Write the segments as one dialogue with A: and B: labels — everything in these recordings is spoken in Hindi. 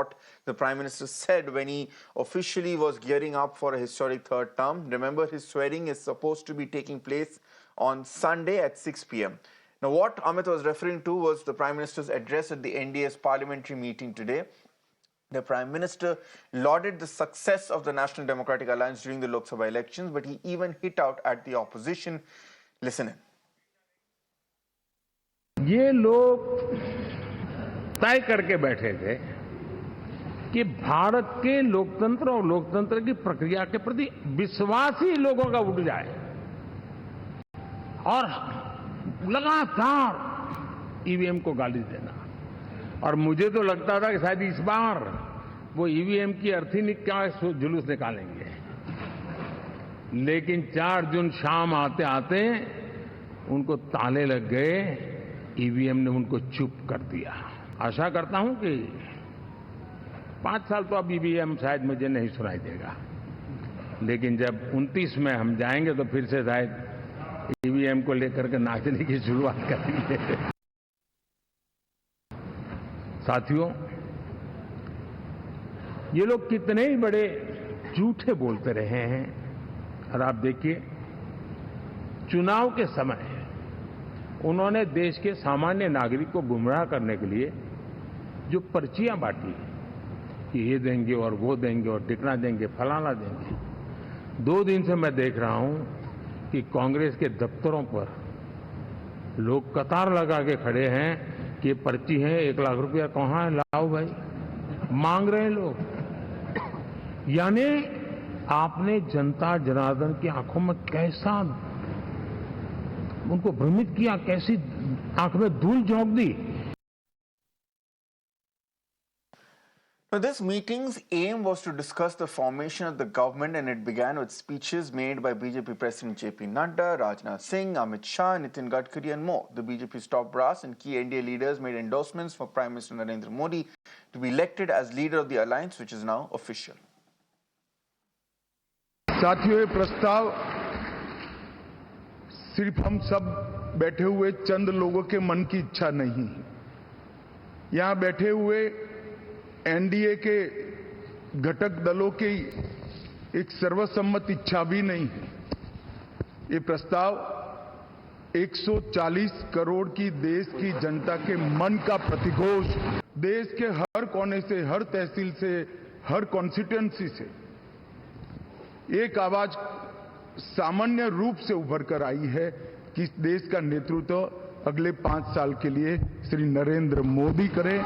A: what the Prime Minister said when he officially was gearing up for a historic third term. Remember, his swearing is supposed to be taking place on Sunday at 6 p.m. Now, what Amit was referring to was the Prime Minister's address at the NDA's parliamentary meeting today. The Prime Minister lauded the success of the National Democratic Alliance during the Lok Sabha elections, but he even hit out at the opposition. Listen in.
B: ये लोग तय करके बैठे थे कि भारत के लोकतंत्र और लोकतंत्र की प्रक्रिया के प्रति विश्वास ही लोगों का उठ जाए और लगातार ईवीएम को गाली देना। और मुझे तो लगता था कि शायद इस बार वो ईवीएम की अर्थी क्या जुलूस निकालेंगे, लेकिन 4 जून शाम आते आते उनको ताले लग गए, ईवीएम ने उनको चुप कर दिया। आशा करता हूं कि 5 साल तो अब ईवीएम शायद मुझे नहीं सुनाई देगा, लेकिन जब 29 में हम जाएंगे तो फिर से शायद ईवीएम को लेकर के नाचने की शुरुआत करेंगे। साथियों, ये लोग कितने ही बड़े झूठे बोलते रहे हैं। और आप देखिए, चुनाव के समय उन्होंने देश के सामान्य नागरिक को गुमराह करने के लिए जो पर्चियां बांटी कि ये देंगे और वो देंगे और टिकना देंगे, फलाना देंगे। 2 दिन से मैं देख रहा हूं कि कांग्रेस के दफ्तरों पर लोग कतार लगा के खड़े हैं कि ये पर्ची है, 1 लाख रुपया कहां है, लाओ भाई, मांग रहे हैं लोग। यानी आपने जनता जनार्दन की आंखों में कैसा उनको भ्रमित किया, कैसी आंख में धूल झोंक दी।
A: Now, this meeting's aim was to discuss the formation of the government, and it began with speeches made by BJP President JP Nadda, Rajnath Singh, Amit Shah, Nitin Gadkari and more. The BJP's top brass and key NDA leaders made endorsements for Prime Minister Narendra Modi to be elected as leader of the alliance, which is now official.
C: साथियों, ये प्रस्ताव सिर्फ हम सब बैठे हुए चंद लोगों के मन की इच्छा नहीं है। यहां बैठे हुए एनडीए के घटक दलों की एक सर्वसम्मत इच्छा भी नहीं है। ये प्रस्ताव 140 करोड़ की देश की जनता के मन का प्रतिघोष, देश के हर कोने से, हर तहसील से, हर कॉन्स्टिट्यूएंसी से एक आवाज सामान्य रूप से उभर कर आई है कि इस देश का नेतृत्व अगले 5 साल के लिए श्री नरेंद्र मोदी करें।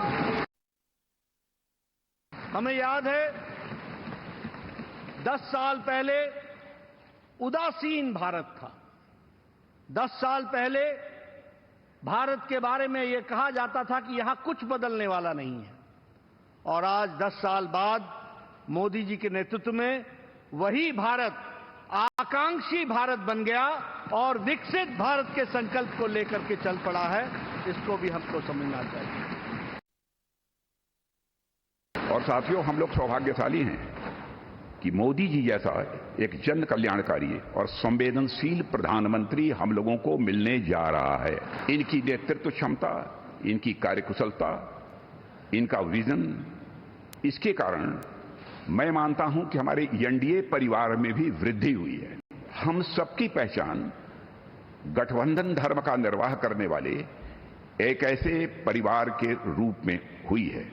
D: हमें याद है 10 साल पहले उदासीन भारत था। 10 साल पहले भारत के बारे में यह कहा जाता था कि यहां कुछ बदलने वाला नहीं है। और आज 10 साल बाद मोदी जी के नेतृत्व में वही भारत आकांक्षी भारत बन गया और विकसित भारत के संकल्प को लेकर के चल पड़ा है। इसको भी हमको समझना चाहिए।
E: और साथियों, हम लोग सौभाग्यशाली हैं कि मोदी जी जैसा एक जन कल्याणकारी और संवेदनशील प्रधानमंत्री हम लोगों को मिलने जा रहा है। इनकी नेतृत्व क्षमता, इनकी कार्यकुशलता, इनका विजन, इसके कारण मैं मानता हूं कि हमारे एनडीए परिवार में भी वृद्धि हुई है। हम सबकी पहचान गठबंधन धर्म का निर्वाह करने वाले एक ऐसे परिवार के रूप में हुई है।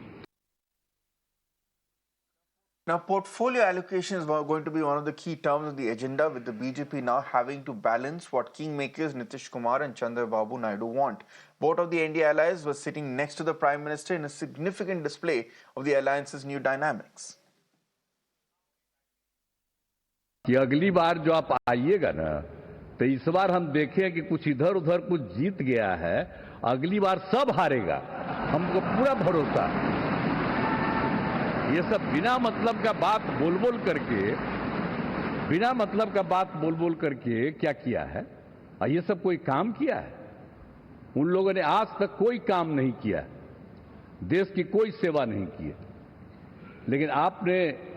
A: Now, portfolio allocation is going to be one of the key terms of the agenda, with the BJP now having to balance what kingmakers Nitish Kumar and Chandrababu Naidu want. Both of the NDA allies were sitting next to the Prime Minister in a significant display of the alliance's new dynamics.
F: कि अगली बार जो आप आइएगा ना, तो इस बार हम देखें कि कुछ इधर उधर कुछ जीत गया है, अगली बार सब हारेगा, हमको पूरा भरोसा। ये सब बिना मतलब का बात बोल बोल करके क्या किया है? ये सब कोई काम किया है? उन लोगों ने आज तक कोई काम नहीं किया, देश की कोई सेवा नहीं की है। लेकिन आपने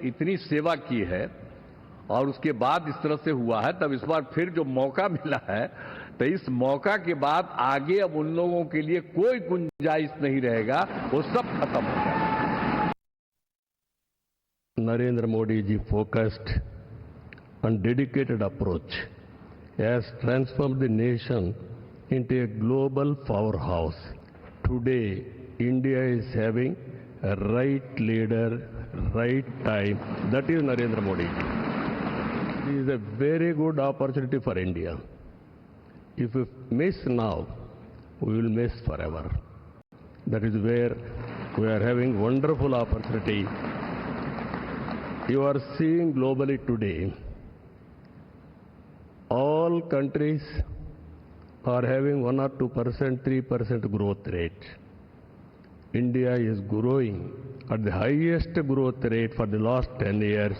F: इतनी सेवा की है और उसके बाद इस तरह से हुआ है, तब इस बार फिर जो मौका मिला है, तो इस मौका के बाद आगे अब उन लोगों के लिए कोई गुंजाइश नहीं रहेगा, वो सब खत्म हो जाएगा।
G: Narendra Modi ji focused and dedicated approach has transformed the nation into a global powerhouse. Today, India is having a right leader, right time. That is Narendra Modi ji. This is a very good opportunity for India. If we miss now, we will miss forever. That is where we are having wonderful opportunity. You are seeing globally today, all countries are having 1 or 2%, 3% growth rate. India is growing at the highest growth rate for the last 10 years.